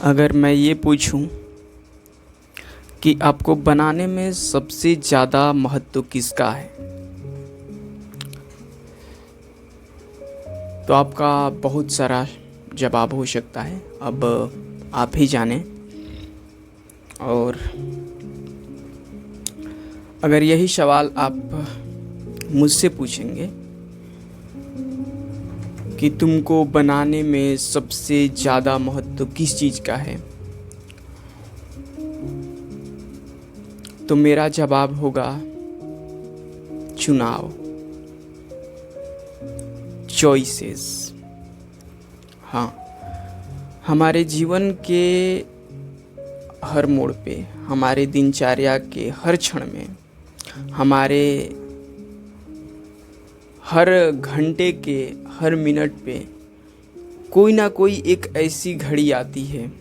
अगर मैं ये पूछूं कि आपको बनाने में सबसे ज़्यादा महत्व किसका है, तो आपका बहुत सारा जवाब हो सकता है। अब आप ही जानें। और अगर यही सवाल आप मुझसे पूछेंगे कि तुमको बनाने में सबसे ज़्यादा महत्व किस चीज़ का है, तो मेरा जवाब होगा चुनाव, चॉइसेस। हाँ, हमारे जीवन के हर मोड़ पे, हमारे दिनचर्या के हर क्षण में, हमारे हर घंटे के हर मिनट पे कोई ना कोई एक ऐसी घड़ी आती है,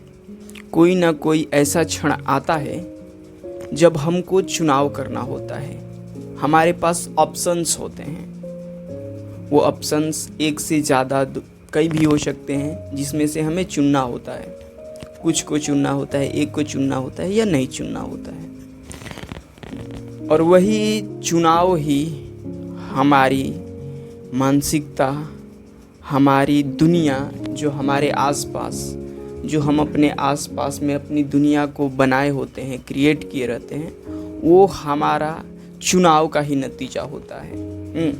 कोई ना कोई ऐसा क्षण आता है जब हमको चुनाव करना होता है। हमारे पास ऑप्शंस होते हैं। वो ऑप्शंस एक से ज़्यादा कई भी हो सकते हैं, जिसमें से हमें चुनना होता है। कुछ को चुनना होता है, एक को चुनना होता है या नहीं चुनना होता है। और वही चुनाव ही हमारी मानसिकता, हमारी दुनिया, जो हमारे आसपास, जो हम अपने आसपास में अपनी दुनिया को बनाए होते हैं, क्रिएट किए रहते हैं, वो हमारा चुनाव का ही नतीजा होता है।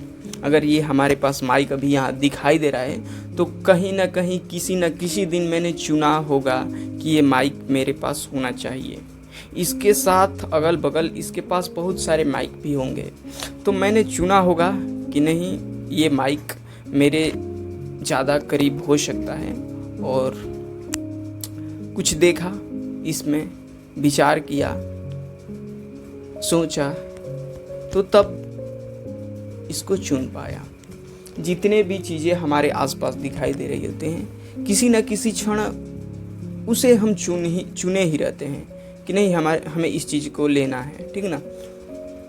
अगर ये हमारे पास माइक अभी यहाँ दिखाई दे रहा है, तो कहीं ना कहीं किसी न किसी दिन मैंने चुना होगा कि ये माइक मेरे पास होना चाहिए। इसके साथ अगल बगल इसके पास बहुत सारे माइक भी होंगे, तो मैंने चुना होगा कि नहीं, ये माइक मेरे ज़्यादा करीब हो सकता है। और कुछ देखा, इसमें विचार किया, सोचा, तो तब इसको चुन पाया। जितने भी चीज़ें हमारे आसपास दिखाई दे रही होते हैं, किसी न किसी क्षण उसे हम चुने ही रहते हैं कि नहीं, हमें इस चीज़ को लेना है, ठीक ना।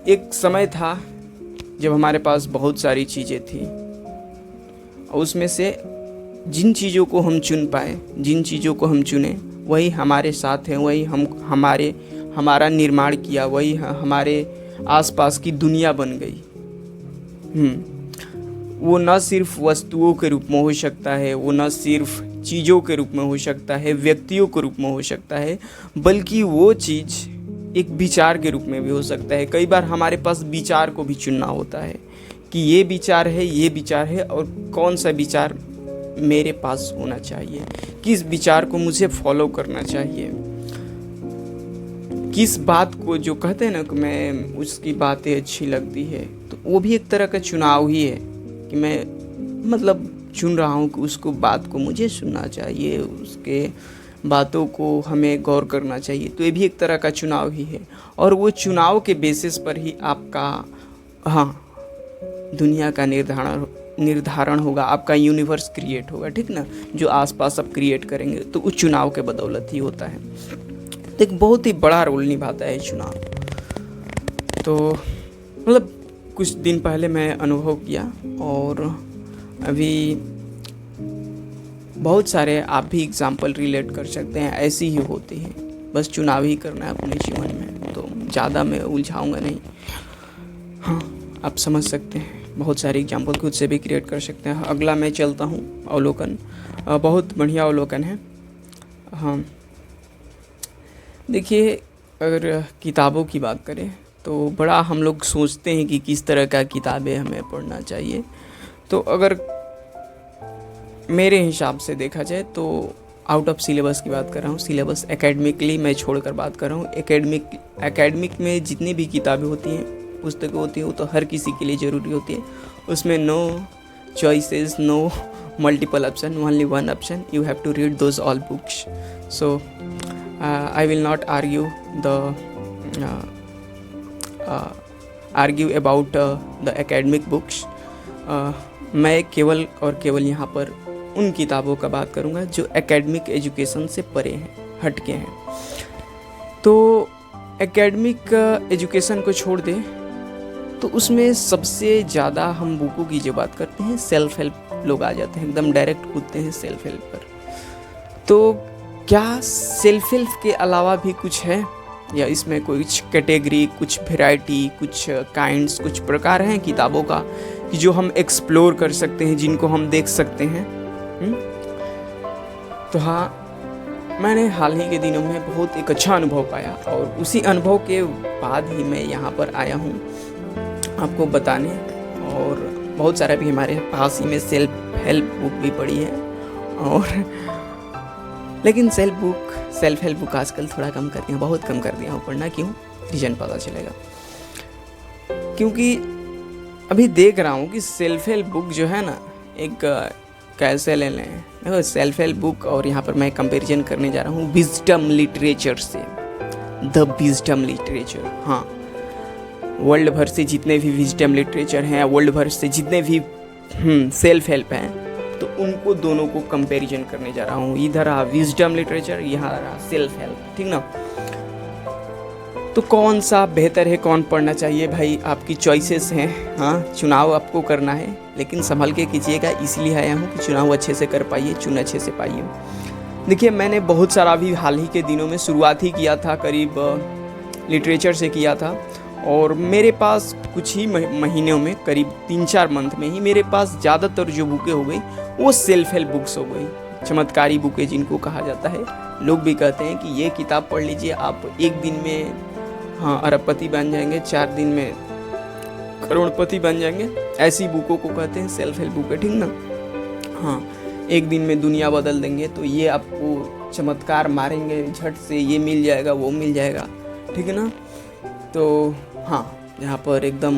एक समय था जब हमारे पास बहुत सारी चीज़ें थी, और उसमें से जिन चीज़ों को हम चुन पाए, जिन चीज़ों को हम चुने, वही हमारे साथ हैं, वही हमारा निर्माण किया, वही हमारे आसपास की दुनिया बन गई। वो न सिर्फ वस्तुओं के रूप में हो सकता है, वो न सिर्फ चीज़ों के रूप में हो सकता है, व्यक्तियों के रूप में हो सकता है, बल्कि वो चीज़ एक विचार के रूप में भी हो सकता है। कई बार हमारे पास विचार को भी चुनना होता है कि ये विचार है, ये विचार है, और कौन सा विचार मेरे पास होना चाहिए, किस विचार को मुझे फॉलो करना चाहिए, किस बात को, जो कहते हैं ना कि मैं उसकी बातें अच्छी लगती है, तो वो भी एक तरह का चुनाव ही है कि मैं मतलब चुन रहा हूँ कि उसको बात को मुझे सुनना चाहिए, उसके बातों को हमें गौर करना चाहिए। तो ये भी एक तरह का चुनाव ही है। और वो चुनाव के बेसिस पर ही आपका दुनिया का निर्धारण होगा, आपका यूनिवर्स क्रिएट होगा, ठीक ना। जो आसपास आप क्रिएट करेंगे तो उस चुनाव के बदौलत ही होता है। तो एक बहुत ही बड़ा रोल निभाता है चुनाव। तो मतलब कुछ दिन पहले मैं अनुभव किया, और अभी बहुत सारे आप भी एग्जाम्पल रिलेट कर सकते हैं, ऐसी ही होती है। बस चुनाव ही करना है अपने जीवन में, तो ज़्यादा मैं उलझाऊंगा नहीं। आप समझ सकते हैं, बहुत सारे एग्जाम्पल खुद से भी क्रिएट कर सकते हैं। अगला मैं चलता हूँ, अवलोकन। बहुत बढ़िया अवलोकन है। देखिए, अगर किताबों की बात करें तो बड़ा हम लोग सोचते हैं कि किस तरह का किताबें हमें पढ़ना चाहिए। तो अगर मेरे हिसाब से देखा जाए तो आउट ऑफ सिलेबस की बात कर रहा हूँ, सिलेबस एकेडमिकली मैं छोड़कर बात कर रहा हूँ। एकेडमिक में जितनी भी किताबें होती हैं, पुस्तकें होती हैं, वो तो हर किसी के लिए ज़रूरी होती है। उसमें no choices, no multiple option, only one option, you have to read those all books. So I will not argue about the academic books. मैं केवल और केवल यहाँ पर उन किताबों का बात करूँगा जो एकेडमिक एजुकेशन से परे हैं, हटके हैं। तो एकेडमिक एजुकेशन को छोड़ दें तो उसमें सबसे ज़्यादा हम बुकों की जो बात करते हैं, सेल्फ हेल्प लोग आ जाते हैं, एकदम डायरेक्ट कूदते हैं सेल्फ हेल्प पर। तो क्या सेल्फ हेल्प के अलावा भी कुछ है, या इसमें कुछ कैटेगरी, कुछ वैरायटी, कुछ काइंड्स, कुछ प्रकार हैं किताबों का कि जो हम एक्सप्लोर कर सकते हैं, जिनको हम देख सकते हैं? तो हाँ, मैंने हाल ही के दिनों में बहुत एक अच्छा अनुभव पाया, और उसी अनुभव के बाद ही मैं यहाँ पर आया हूँ आपको बताने। और बहुत सारा भी हमारे पास ही में सेल्फ हेल्प बुक भी पड़ी है, और लेकिन सेल्फ हेल्प बुक आजकल थोड़ा कम कर दिया, बहुत कम कर दिया हूँ पढ़ना। क्यों? रीजन पता चलेगा। क्योंकि अभी देख रहा हूँ कि सेल्फ हेल्प बुक जो है ना, एक कैसे ले लें, देखो सेल्फ हेल्प बुक और यहाँ पर मैं कंपैरिजन करने जा रहा हूँ विजडम लिटरेचर से। द विजडम लिटरेचर, हाँ, वर्ल्ड भर से जितने भी विजडम लिटरेचर हैं, वर्ल्ड भर से जितने भी सेल्फ हेल्प हैं, तो उनको दोनों को कंपैरिजन करने जा रहा हूँ। इधर रहा विजडम लिटरेचर, यहाँ रहा सेल्फ हेल्प, ठीक ना। तो कौन सा बेहतर है, कौन पढ़ना चाहिए, भाई आपकी चॉइसेस हैं। हाँ, चुनाव आपको करना है, लेकिन संभल के कीजिएगा। इसलिए आया हूँ कि चुनाव अच्छे से कर पाइए, चुन अच्छे से पाइए। देखिए, मैंने बहुत सारा भी हाल ही के दिनों में शुरुआत ही किया था, करीब लिटरेचर से किया था, और मेरे पास कुछ ही महीनों में, करीब 3-4 मंथ में ही मेरे पास ज़्यादातर जो बुकें हो गई वो सेल्फ हेल्प बुक्स हो गई, चमत्कारी बुकें जिनको कहा जाता है। लोग भी कहते हैं कि ये किताब पढ़ लीजिए, आप एक दिन में अरबपति बन जाएंगे, 4 दिन में करोड़पति बन जाएंगे। ऐसी बुकों को कहते हैं सेल्फ हेल्प बुक है, ठीक ना। हाँ, एक दिन में दुनिया बदल देंगे, तो ये आपको चमत्कार मारेंगे झट से, ये मिल जाएगा, वो मिल जाएगा, ठीक है ना। तो हाँ, यहाँ पर एकदम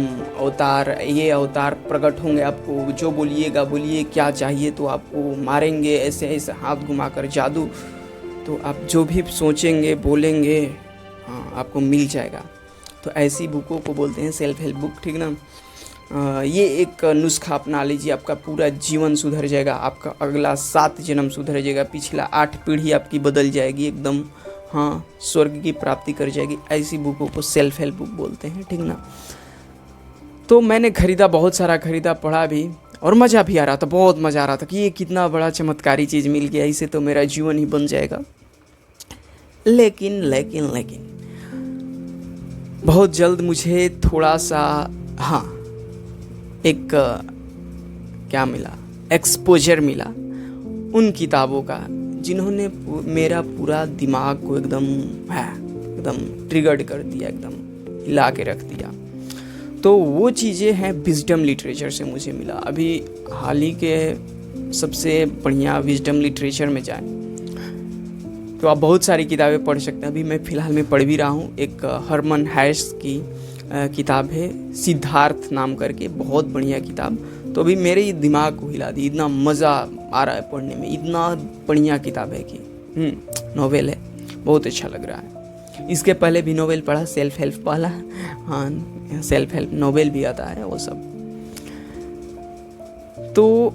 ये अवतार प्रकट होंगे, आपको जो बोलिएगा बोलिए, क्या चाहिए तो आपको मारेंगे ऐसे ऐसे हाथ घुमाकर जादू, तो आप जो भी सोचेंगे बोलेंगे, हाँ, आपको मिल जाएगा। तो ऐसी बुकों को बोलते हैं सेल्फ हेल्प बुक, ठीक ना। ये एक नुस्खा अपना लीजिए, आपका पूरा जीवन सुधर जाएगा, आपका अगला 7 जन्म सुधर जाएगा, पिछला 8 पीढ़ी आपकी बदल जाएगी एकदम, हाँ, स्वर्ग की प्राप्ति कर जाएगी। ऐसी बुकों को सेल्फ हेल्प बुक बोलते हैं, ठीक ना। तो मैंने खरीदा, बहुत सारा खरीदा, पढ़ा भी, और मज़ा भी आ रहा था, बहुत मज़ा आ रहा था कि ये कितना बड़ा चमत्कारी चीज़ मिल गया, इसे तो मेरा जीवन ही बन जाएगा। लेकिन बहुत जल्द मुझे थोड़ा सा, हाँ, एक क्या मिला, एक्सपोजर मिला उन किताबों का जिन्होंने मेरा पूरा दिमाग को एकदम ट्रिगर्ड कर दिया, एकदम हिला के रख दिया। तो वो चीज़ें हैं विजडम लिटरेचर से मुझे मिला। अभी हाल ही के सबसे बढ़िया विजडम लिटरेचर में जाएं तो आप बहुत सारी किताबें पढ़ सकते हैं। अभी मैं फ़िलहाल में पढ़ भी रहा हूँ, एक हरमन हेस की किताब है, सिद्धार्थ नाम करके, बहुत बढ़िया किताब। तो अभी मेरे दिमाग को हिला दी, इतना मज़ा आ रहा है पढ़ने में, इतना बढ़िया किताब है कि नोवेल है, बहुत अच्छा लग रहा है। इसके पहले भी नोवेल पढ़ा, सेल्फ हेल्प वाला, हाँ, सेल्फ हेल्प नोवेल भी आता है वो सब। तो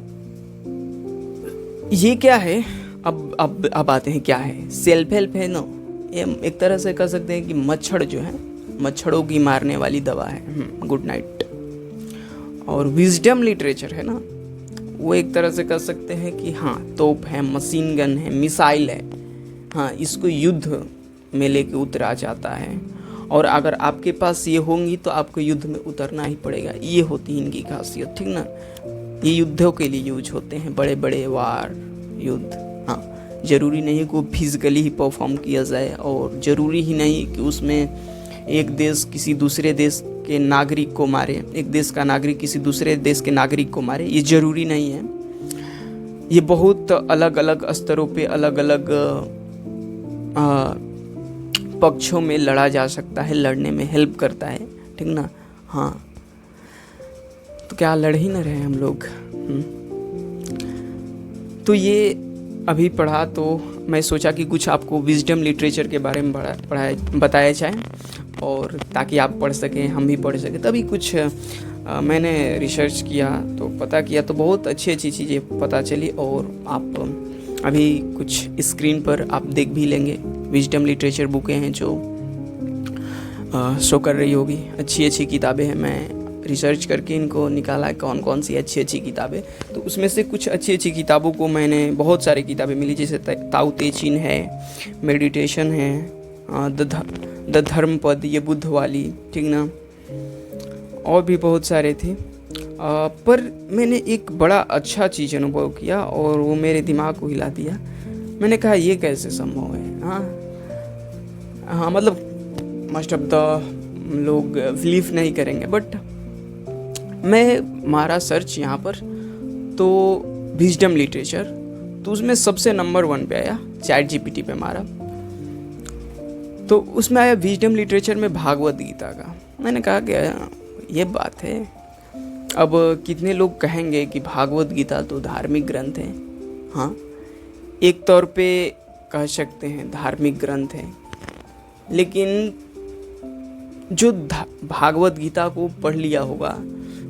ये क्या है, अब आते हैं क्या है सेल्फ हेल्प है ना, ये एक तरह से कह सकते हैं कि मच्छर जो है, मच्छरों की मारने वाली दवा है, गुड नाइट। और विजडम लिटरेचर है ना, वो एक तरह से कह सकते हैं कि हाँ, तोप है, मशीन गन है, मिसाइल है, हाँ, इसको युद्ध में लेके उतरा जाता है। और अगर आपके पास ये होंगी तो आपको युद्ध में उतरना ही पड़ेगा, ये होती है इनकी खासियत, ठीक ना। ये युद्धों के लिए यूज होते हैं, बड़े बड़े वार, युद्ध। हाँ, ज़रूरी नहीं कि वो फिजिकली ही परफॉर्म किया जाए, और ज़रूरी ही नहीं कि उसमें एक देश किसी दूसरे देश के नागरिक को मारे, एक देश का नागरिक किसी दूसरे देश के नागरिक को मारे, ये ज़रूरी नहीं है। ये बहुत अलग अलग स्तरों पे, अलग अलग पक्षों में लड़ा जा सकता है, लड़ने में हेल्प करता है, ठीक ना। हाँ, तो क्या लड़ ही ना रहे हम लोग। तो ये अभी पढ़ा, तो मैं सोचा कि कुछ आपको विजडम लिटरेचर के बारे में बताया जाए, और ताकि आप पढ़ सकें, हम भी पढ़ सकें। तभी कुछ मैंने रिसर्च किया, तो पता किया, तो बहुत अच्छी अच्छी चीज़ें पता चली। और आप अभी कुछ स्क्रीन पर आप देख भी लेंगे, विजडम लिटरेचर बुकें हैं जो शो कर रही होगी, अच्छी अच्छी किताबें हैं। मैं रिसर्च करके इनको निकाला कौन कौन सी अच्छी अच्छी किताबें। तो उसमें से कुछ अच्छी अच्छी किताबों को मैंने, बहुत सारी किताबें मिली, जैसे ताओ ते चीन है, मेडिटेशन है, द धर्मपद, ये बुद्ध वाली, ठीक ना, और भी बहुत सारे थे। पर मैंने एक बड़ा अच्छा चीज़ अनुभव किया और वो मेरे दिमाग को हिला दिया। मैंने कहा ये कैसे संभव है। हाँ मतलब मोस्ट ऑफ द लोग बिलीव नहीं करेंगे, बट मैं मारा सर्च यहाँ पर तो विजडम लिटरेचर, तो उसमें सबसे नंबर 1 पे आया, ChatGPT पे मारा तो उसमें आया विजडम लिटरेचर में भागवत गीता का। मैंने कहा कि ये बात है। अब कितने लोग कहेंगे कि भागवत गीता तो धार्मिक ग्रंथ है। हाँ, एक तौर पे कह सकते हैं धार्मिक ग्रंथ है, लेकिन जो भागवत गीता को पढ़ लिया होगा,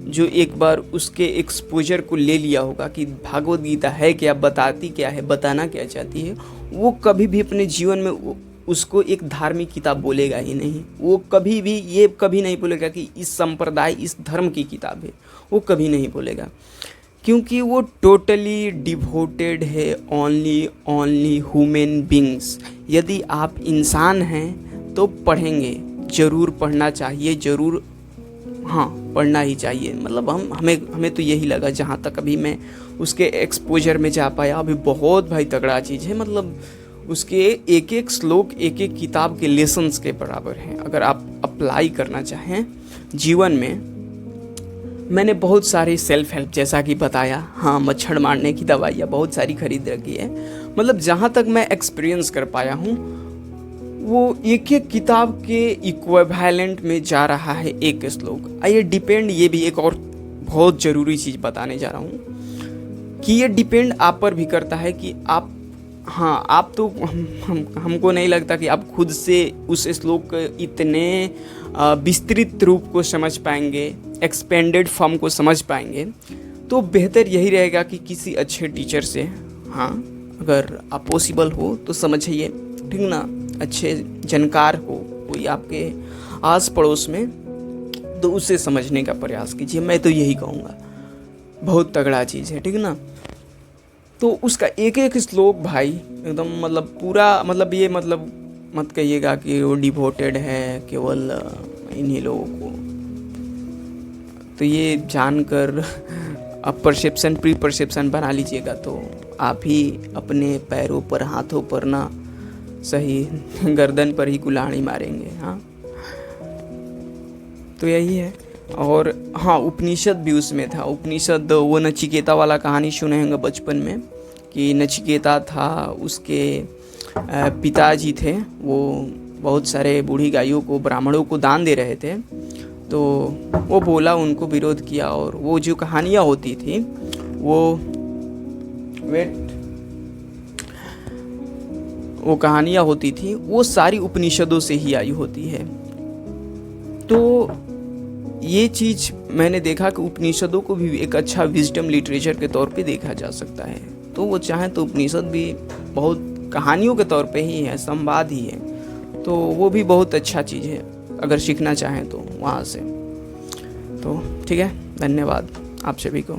जो एक बार उसके एक्सपोजर को ले लिया होगा कि भागवत गीता है क्या, बताती क्या है, बताना क्या चाहती है, वो कभी भी अपने जीवन में उसको एक धार्मिक किताब बोलेगा ही नहीं। वो कभी भी ये कभी नहीं बोलेगा कि इस संप्रदाय, इस धर्म की किताब है, वो कभी नहीं बोलेगा, क्योंकि वो टोटली डिवोटेड है ओनली ह्यूमन बींग्स। यदि आप इंसान हैं तो पढ़ेंगे, ज़रूर पढ़ना चाहिए, ज़रूर, हाँ पढ़ना ही चाहिए। मतलब हमें तो यही लगा, जहाँ तक अभी मैं उसके एक्सपोजर में जा पाया, अभी बहुत भाई तगड़ा चीज़ है। मतलब उसके एक एक श्लोक एक एक किताब के लेसन्स के बराबर हैं। अगर आप अप्लाई करना चाहें जीवन में, मैंने बहुत सारे सेल्फ हेल्प जैसा कि बताया, हाँ मच्छर मारने की दवाइयाँ बहुत सारी खरीद रखी है। मतलब जहाँ तक मैं एक्सपीरियंस कर पाया हूँ, वो एक एक किताब के इक्विवेलेंट में जा रहा है एक श्लोक। ये डिपेंड, ये भी एक और बहुत ज़रूरी चीज़ बताने जा रहा हूँ कि ये डिपेंड आप पर भी करता है कि आप, हाँ आप तो हमको नहीं लगता कि आप खुद से उस श्लोक के इतने विस्तृत रूप को समझ पाएंगे, एक्सपेंडेड फॉर्म को समझ पाएंगे। तो बेहतर यही रहेगा कि किसी अच्छे टीचर से, हाँ अगर आप पॉसिबल हो तो समझिए, ठीक ना, अच्छे जानकार हो कोई आपके आस पड़ोस में, तो उससे समझने का प्रयास कीजिए। मैं तो यही कहूँगा, बहुत तगड़ा चीज़ है, ठीक ना। तो उसका एक एक श्लोक भाई एकदम मतलब पूरा, मतलब ये मतलब मत कहिएगा कि वो डिवोटेड है केवल इन्हीं लोगों को। तो ये जानकर आप परसेप्शन, प्री परसेप्शन बना लीजिएगा तो आप ही अपने पैरों पर, हाथों पर ना सही, गर्दन पर ही कुल्हाड़ी मारेंगे। हाँ तो यही है। और हाँ, उपनिषद भी उसमें था। उपनिषद, वो नचिकेता वाला कहानी सुने होंगे बचपन में, कि नचिकेता था, उसके पिताजी थे, वो बहुत सारे बूढ़ी गायों को ब्राह्मणों को दान दे रहे थे। तो वो बोला, उनको विरोध किया, और वो जो कहानियाँ होती थी वो कहानियाँ होती थी वो सारी उपनिषदों से ही आई होती है। तो ये चीज़ मैंने देखा कि उपनिषदों को भी एक अच्छा विजडम लिटरेचर के तौर पे देखा जा सकता है। तो वो चाहे तो उपनिषद भी बहुत कहानियों के तौर पे ही है, संवाद ही है, तो वो भी बहुत अच्छा चीज़ है अगर सीखना चाहें तो वहाँ से। तो ठीक है, धन्यवाद आप सभी को।